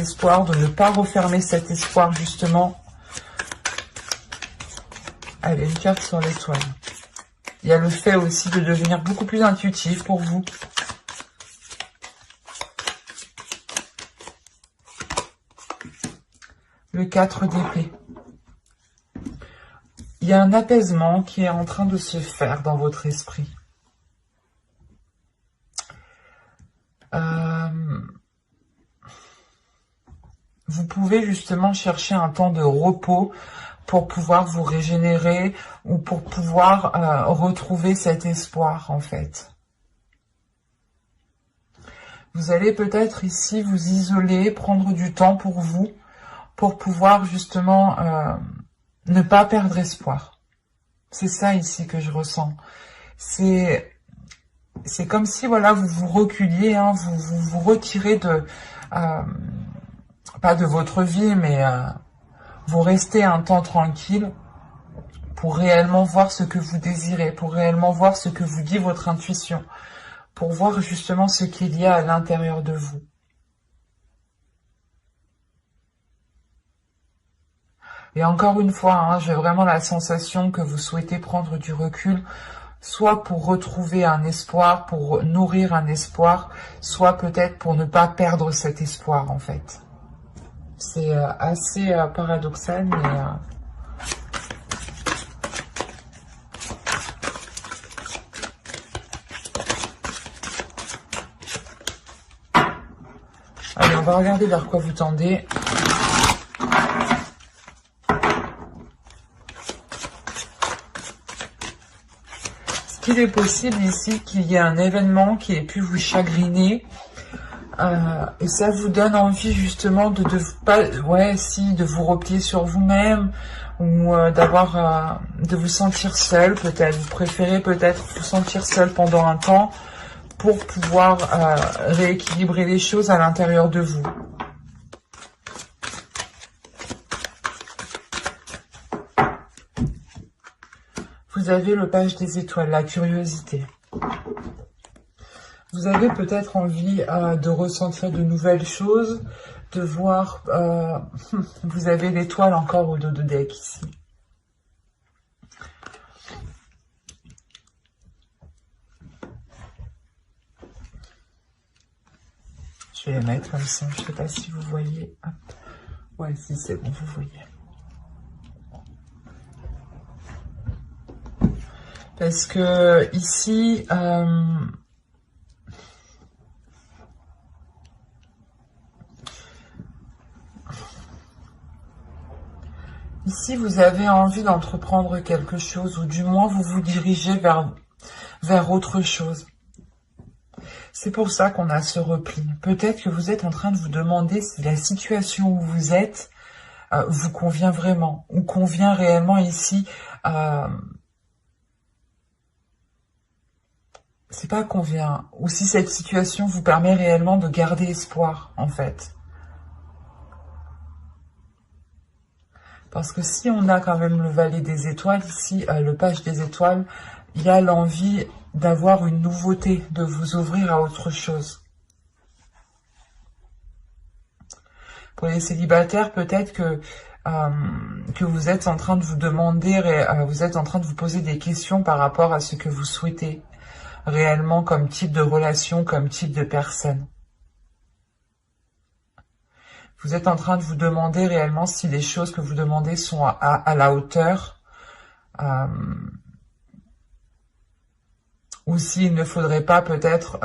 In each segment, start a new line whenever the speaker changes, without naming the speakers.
espoir, de ne pas refermer cet espoir, justement. Allez, une carte sur l'étoile. Il y a le fait aussi de devenir beaucoup plus intuitif pour vous. Le 4 d'épée. Il y a un apaisement qui est en train de se faire dans votre esprit. Vous pouvez justement chercher un temps de repos pour pouvoir vous régénérer ou pour pouvoir retrouver cet espoir, en fait. Vous allez peut-être ici vous isoler, prendre du temps pour vous, pour pouvoir justement ne pas perdre espoir. C'est ça ici que je ressens. C'est comme si, voilà, vous vous reculiez, hein, vous retirez de... pas de votre vie, mais vous restez un temps tranquille pour réellement voir ce que vous désirez, pour réellement voir ce que vous dit votre intuition, pour voir justement ce qu'il y a à l'intérieur de vous. Et encore une fois, hein, j'ai vraiment la sensation que vous souhaitez prendre du recul, soit pour retrouver un espoir, pour nourrir un espoir, soit peut-être pour ne pas perdre cet espoir, en fait. C'est assez paradoxal, mais... Allez, on va regarder vers quoi vous tendez. Il est possible ici qu'il y ait un événement qui ait pu vous chagriner et ça vous donne envie justement de vous replier sur vous-même ou de vous sentir seul peut-être. Vous préférez peut-être vous sentir seul pendant un temps pour pouvoir rééquilibrer les choses à l'intérieur de vous. Vous avez le page des étoiles, la curiosité. Vous avez peut-être envie de ressentir de nouvelles choses, de voir... vous avez l'étoile encore au dos de deck ici. Je vais les mettre comme ça, je ne sais pas si vous voyez. Hop. Ouais, si c'est bon, vous voyez. Parce que ici, ici vous avez envie d'entreprendre quelque chose, ou du moins vous vous dirigez vers autre chose. C'est pour ça qu'on a ce repli. Peut-être que vous êtes en train de vous demander si la situation où vous êtes vous convient vraiment, ou convient réellement ici. C'est pas convient, ou si cette situation vous permet réellement de garder espoir, en fait. Parce que si on a quand même le valet des étoiles, ici, le page des étoiles, il y a l'envie d'avoir une nouveauté, de vous ouvrir à autre chose. Pour les célibataires, peut-être que vous êtes en train de vous demander, vous êtes en train de vous poser des questions par rapport à ce que vous souhaitez réellement comme type de relation, comme type de personne. Vous êtes en train de vous demander réellement si les choses que vous demandez sont à la hauteur, ou s'il ne faudrait pas peut-être,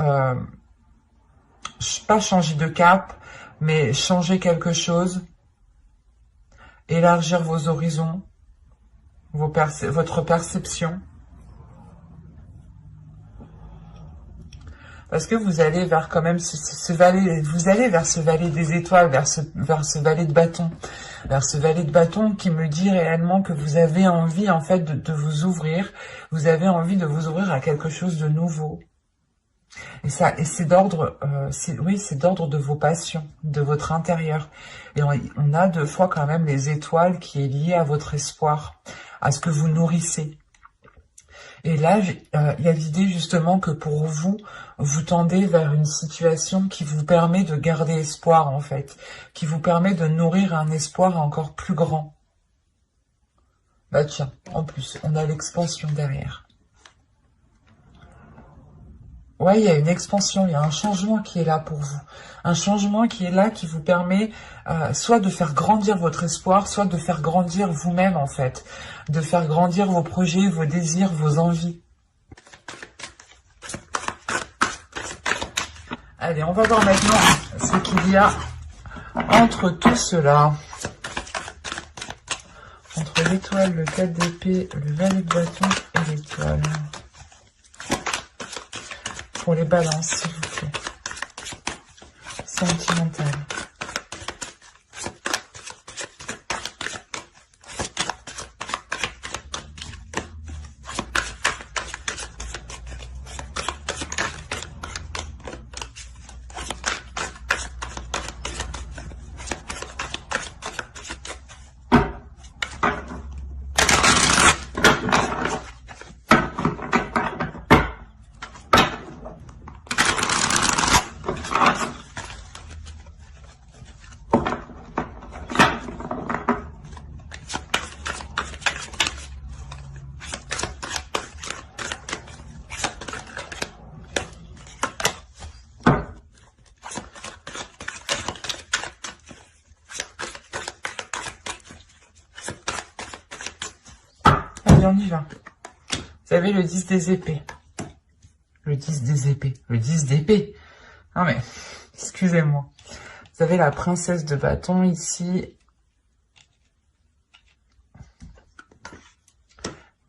pas changer de cap, mais changer quelque chose, élargir vos horizons, votre perception. Parce que vous allez vers quand même ce valet, vous allez vers ce valet des étoiles, vers ce valet de bâton. Vers ce valet de bâton qui me dit réellement que vous avez envie en fait de vous ouvrir. Vous avez envie de vous ouvrir à quelque chose de nouveau. Et c'est d'ordre, c'est d'ordre de vos passions, de votre intérieur. Et on a deux fois quand même les étoiles qui est liée à votre espoir, à ce que vous nourrissez. Et là, il y a l'idée justement que pour vous, vous tendez vers une situation qui vous permet de garder espoir en fait, qui vous permet de nourrir un espoir encore plus grand. Bah tiens, en plus, on a l'expansion derrière. Ouais, il y a une expansion, il y a un changement qui est là pour vous. Un changement qui est là, qui vous permet soit de faire grandir votre espoir, soit de faire grandir vous-même en fait. De faire grandir vos projets, vos désirs, vos envies. Allez, on va voir maintenant ce qu'il y a entre tout cela. Entre l'étoile, le 4 d'épée, le valet de bâton et l'étoile. Pour les balances, s'il vous plaît. Sentimental. On y va. Vous avez le 10 des épées. Le 10 des épées. Le 10 d'épée. Non mais, excusez-moi. Vous avez la princesse de bâton ici.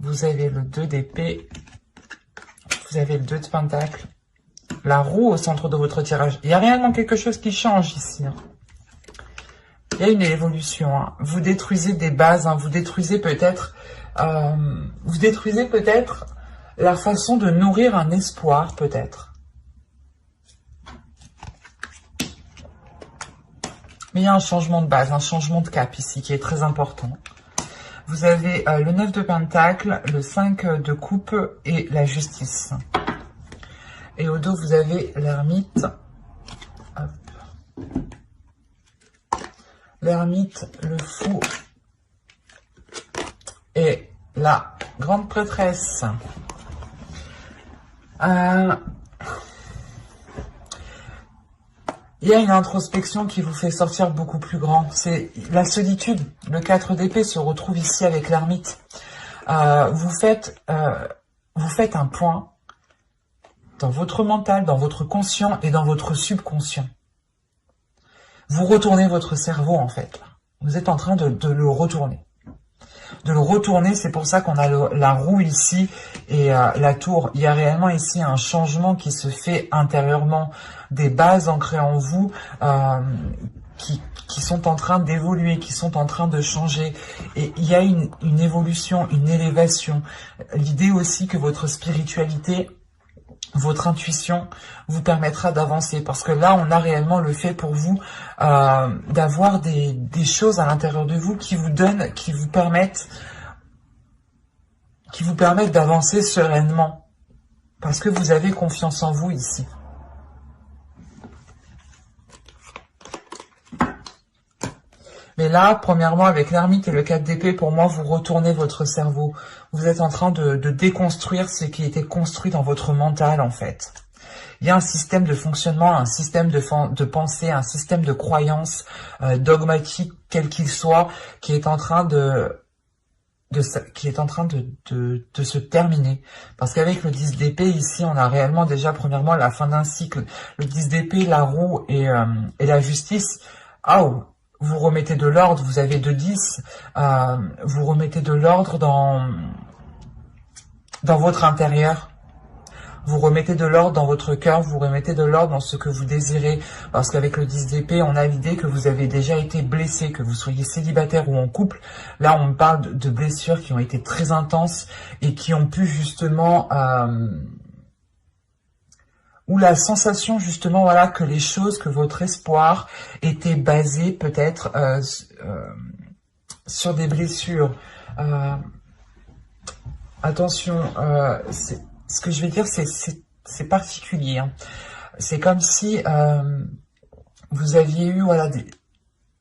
Vous avez le 2 d'épée. Vous avez le 2 de pentacle. La roue au centre de votre tirage. Il y a réellement quelque chose qui change ici. Hein. Il y a une évolution. Hein. Vous détruisez des bases. Hein. Vous détruisez peut-être la façon de nourrir un espoir, peut-être. Mais il y a un changement de base, un changement de cap ici qui est très important. Vous avez le 9 de pentacle, le 5 de coupe et la justice. Et au dos, vous avez l'ermite. L'ermite, le fou et la grande prêtresse. Il y a une introspection qui vous fait sortir beaucoup plus grand. C'est la solitude. Le 4 d'épée se retrouve ici avec l'ermite. Vous faites un point dans votre mental, dans votre conscient et dans votre subconscient. Vous retournez votre cerveau, en fait. Vous êtes en train de le retourner. De le retourner, c'est pour ça qu'on a la roue ici et la tour. Il y a réellement ici un changement qui se fait intérieurement, des bases ancrées en vous qui sont en train d'évoluer, qui sont en train de changer. Et il y a une évolution, une élévation. L'idée aussi que votre spiritualité, votre intuition vous permettra d'avancer. Parce que là, on a réellement le fait pour vous d'avoir des choses à l'intérieur de vous qui vous donnent, qui vous permettent d'avancer sereinement. Parce que vous avez confiance en vous ici. Mais là, premièrement, avec l'ermite et le 4 d'épée, pour moi, vous retournez votre cerveau. Vous êtes en train de déconstruire ce qui était construit dans votre mental, en fait. Il y a un système de fonctionnement, un système de pensée, un système de croyance dogmatique, quel qu'il soit, qui est en train de se terminer. Parce qu'avec le 10 d'épée, ici, on a réellement déjà, premièrement, la fin d'un cycle. Le 10 d'épée, la roue et la justice. Vous remettez de l'ordre, vous avez 2-10, vous remettez de l'ordre dans votre intérieur. Vous remettez de l'ordre dans votre cœur, vous remettez de l'ordre dans ce que vous désirez. Parce qu'avec le 10 d'épée, on a l'idée que vous avez déjà été blessé, que vous soyez célibataire ou en couple. Là, on parle de blessures qui ont été très intenses et qui ont pu justement... ou la sensation justement, voilà, que les choses, que votre espoir était basé peut-être sur des blessures. attention, ce que je vais dire, c'est particulier. Hein. C'est comme si vous aviez eu voilà,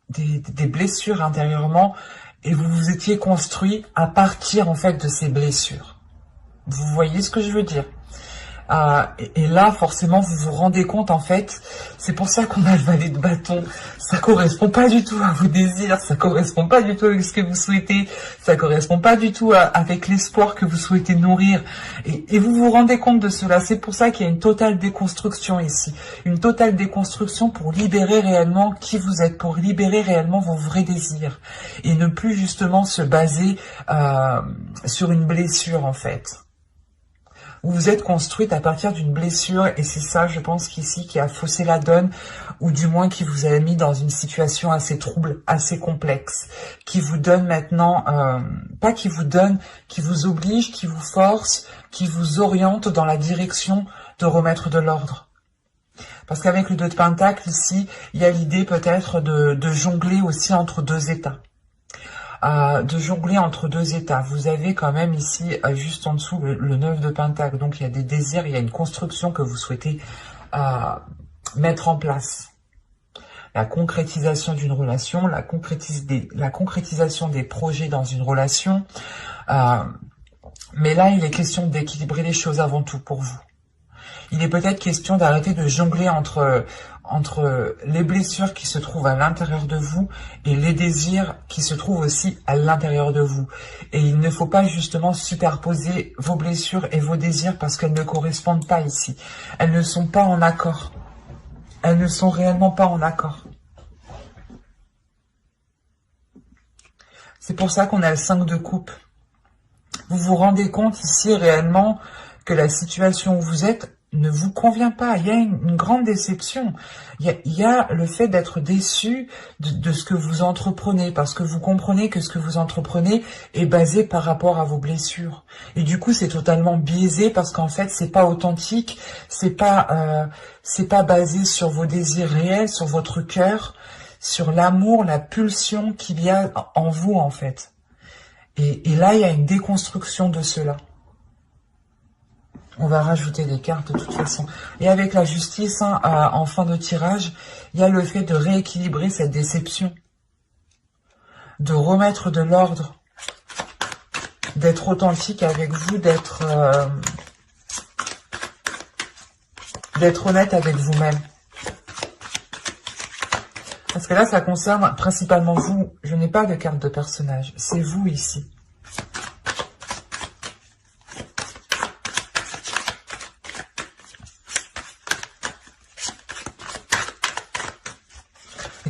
des blessures intérieurement et vous vous étiez construit à partir en fait de ces blessures. Vous voyez ce que je veux dire? Et là, forcément, vous vous rendez compte, en fait, c'est pour ça qu'on a le valet de bâton. Ça correspond pas du tout à vos désirs, ça correspond pas du tout avec ce que vous souhaitez, ça correspond pas du tout avec l'espoir que vous souhaitez nourrir. Et vous vous rendez compte de cela. C'est pour ça qu'il y a une totale déconstruction ici. Une totale déconstruction pour libérer réellement qui vous êtes, pour libérer réellement vos vrais désirs. Et ne plus justement se baser sur une blessure, en fait. Vous vous êtes construite à partir d'une blessure et c'est ça, je pense, qu'ici, qui a faussé la donne ou du moins qui vous a mis dans une situation assez trouble, assez complexe, qui vous donne maintenant, pas qui vous donne, qui vous oblige, qui vous force, qui vous oriente dans la direction de remettre de l'ordre. Parce qu'avec le 2 de Pentacle, ici, il y a l'idée peut-être de jongler aussi entre deux états. De jongler entre deux états. Vous avez quand même ici, juste en dessous, le 9 de Pentacle. Donc, il y a des désirs, il y a une construction que vous souhaitez mettre en place. La concrétisation d'une relation, la concrétisation des projets dans une relation. Mais là, il est question d'équilibrer les choses avant tout pour vous. Il est peut-être question d'arrêter de jongler entre les blessures qui se trouvent à l'intérieur de vous et les désirs qui se trouvent aussi à l'intérieur de vous. Et il ne faut pas justement superposer vos blessures et vos désirs parce qu'elles ne correspondent pas ici. Elles ne sont pas en accord. Elles ne sont réellement pas en accord. C'est pour ça qu'on a le 5 de coupe. Vous vous rendez compte ici réellement que la situation où vous êtes ne vous convient pas. Il y a une grande déception. Il y a le fait d'être déçu de ce que vous entreprenez, parce que vous comprenez que ce que vous entreprenez est basé par rapport à vos blessures. Et du coup, c'est totalement biaisé parce qu'en fait, c'est pas authentique, c'est pas basé sur vos désirs réels, sur votre cœur, sur l'amour, la pulsion qu'il y a en vous, en fait. Et là, il y a une déconstruction de cela. On va rajouter des cartes de toute façon. Et avec la justice, hein, en fin de tirage, il y a le fait de rééquilibrer cette déception. De remettre de l'ordre. D'être authentique avec vous, d'être honnête avec vous-même. Parce que là, ça concerne principalement vous. Je n'ai pas de carte de personnage. C'est vous ici.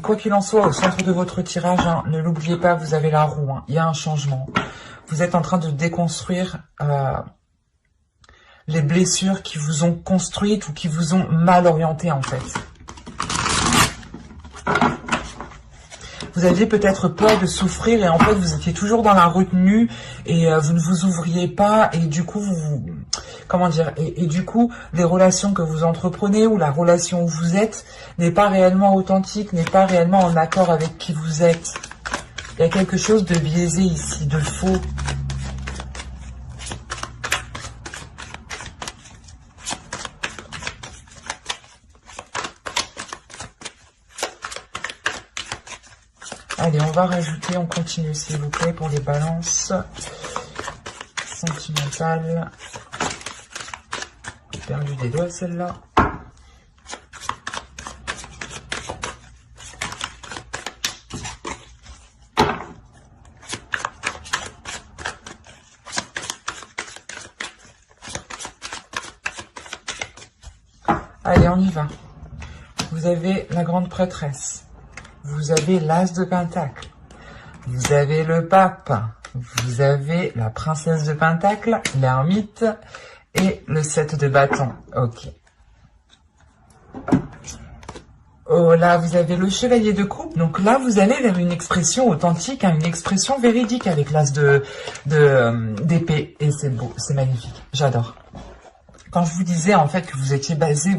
Quoi qu'il en soit, au centre de votre tirage, hein, ne l'oubliez pas, vous avez la roue. Hein, il y a un changement. Vous êtes en train de déconstruire les blessures qui vous ont construites ou qui vous ont mal orienté, en fait. Vous aviez peut-être peur de souffrir et en fait, vous étiez toujours dans la retenue et vous ne vous ouvriez pas et du coup, comment dire, et du coup, les relations que vous entreprenez ou la relation où vous êtes n'est pas réellement authentique, n'est pas réellement en accord avec qui vous êtes. Il y a quelque chose de biaisé ici, de faux. Allez, on va rajouter, on continue s'il vous plaît pour les balances sentimentales. J'ai perdu des doigts celle-là. Allez, on y va. Vous avez la grande prêtresse. Vous avez l'as de Pentacle, vous avez le pape, vous avez la princesse de Pentacle, l'ermite et le 7 de bâton. Ok. Oh là, vous avez le chevalier de coupe. Donc là, vous allez vers une expression authentique, hein, une expression véridique avec l'as d'épée. Et c'est beau, c'est magnifique. J'adore. Quand je vous disais en fait que vous étiez basé,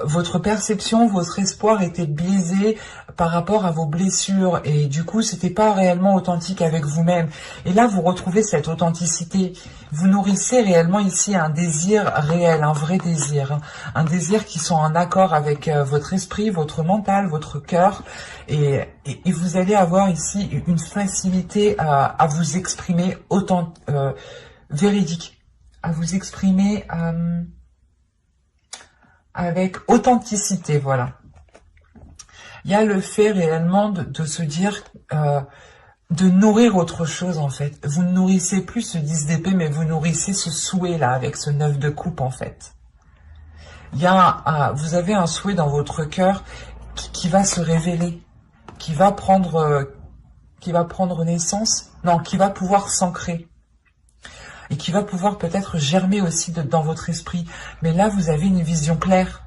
votre perception, votre espoir était biaisé par rapport à vos blessures et du coup c'était pas réellement authentique avec vous-même. Et là vous retrouvez cette authenticité. Vous nourrissez réellement ici un désir réel, un vrai désir, hein. Un désir qui sont en accord avec votre esprit, votre mental, votre cœur et vous allez avoir ici une facilité à vous exprimer véridique, à vous exprimer avec authenticité, voilà. Il y a le fait réellement de se dire, de nourrir autre chose en fait. Vous ne nourrissez plus ce 10 d'épée, mais vous nourrissez ce souhait là, avec ce 9 de coupe en fait. Il y a vous avez un souhait dans votre cœur qui va se révéler, qui va prendre naissance, non, qui va pouvoir s'ancrer. Et qui va pouvoir peut-être germer aussi dans votre esprit. Mais là, vous avez une vision claire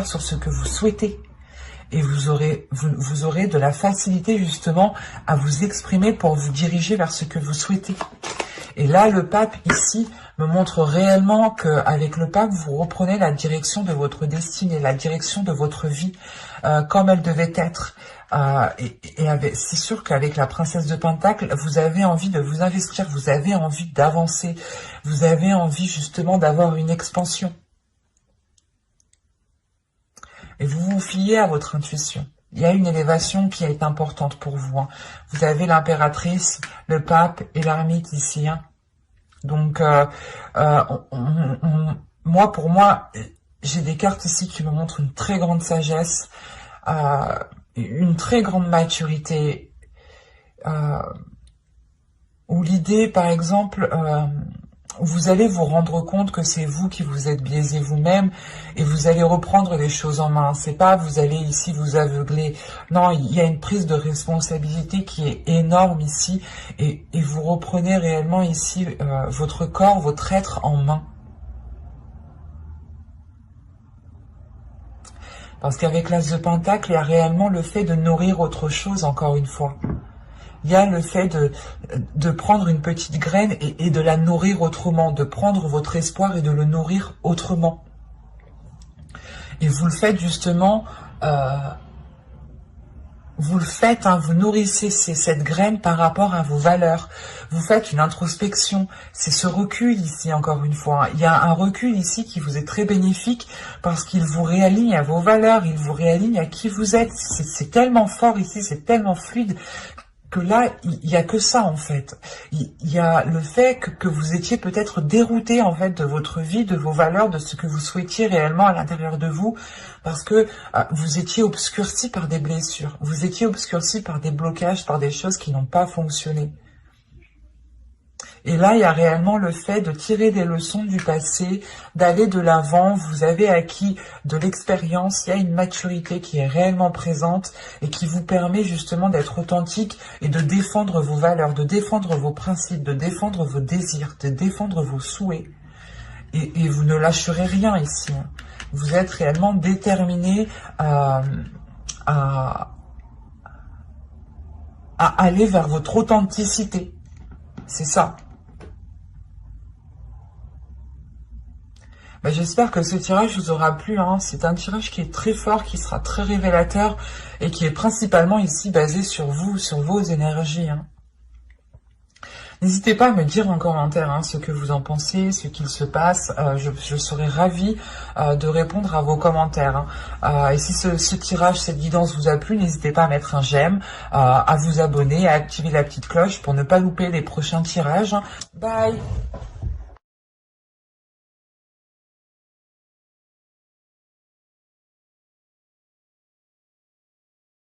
sur ce que vous souhaitez. Et vous aurez de la facilité justement à vous exprimer pour vous diriger vers ce que vous souhaitez. Et là, le pape ici me montre réellement qu'avec le pape, vous reprenez la direction de votre destinée, la direction de votre vie, comme elle devait être. C'est sûr qu'avec la princesse de Pentacle, vous avez envie de vous investir, vous avez envie d'avancer, vous avez envie justement d'avoir une expansion. Et vous vous fiez à votre intuition. Il y a une élévation qui est importante pour vous, hein. Vous avez l'impératrice, le pape et l'ermite ici, hein. Donc, pour moi, j'ai des cartes ici qui me montrent une très grande sagesse, une très grande maturité, où l'idée, par exemple, vous allez vous rendre compte que c'est vous qui vous êtes biaisé vous-même et vous allez reprendre les choses en main. C'est pas vous allez ici vous aveugler. Non, il y a une prise de responsabilité qui est énorme ici et vous reprenez réellement ici votre corps, votre être en main. Parce qu'avec l'As de Pentacle, il y a réellement le fait de nourrir autre chose, encore une fois. Il y a le fait de prendre une petite graine et de la nourrir autrement, de prendre votre espoir et de le nourrir autrement. Et vous le faites justement, vous nourrissez cette graine par rapport à vos valeurs. Vous faites une introspection. C'est ce recul ici, encore une fois. Il y a un recul ici qui vous est très bénéfique parce qu'il vous réaligne à vos valeurs, il vous réaligne à qui vous êtes. C'est tellement fort ici, c'est tellement fluide que là, il y a que ça en fait. Il y a le fait que vous étiez peut-être dérouté en fait de votre vie, de vos valeurs, de ce que vous souhaitiez réellement à l'intérieur de vous, parce que vous étiez obscurci par des blessures, vous étiez obscurci par des blocages, par des choses qui n'ont pas fonctionné. Et là, il y a réellement le fait de tirer des leçons du passé, d'aller de l'avant. Vous avez acquis de l'expérience, il y a une maturité qui est réellement présente et qui vous permet justement d'être authentique et de défendre vos valeurs, de défendre vos principes, de défendre vos désirs, de défendre vos souhaits. Et vous ne lâcherez rien ici. Vous êtes réellement déterminé à aller vers votre authenticité. C'est ça. J'espère que ce tirage vous aura plu, hein. C'est un tirage qui est très fort, qui sera très révélateur et qui est principalement ici basé sur vous, sur vos énergies, hein. N'hésitez pas à me dire en commentaire hein, ce que vous en pensez, ce qu'il se passe. Je serai ravie de répondre à vos commentaires, hein. Et si ce tirage, cette guidance vous a plu, n'hésitez pas à mettre un j'aime, à vous abonner, à activer la petite cloche pour ne pas louper les prochains tirages. Bye!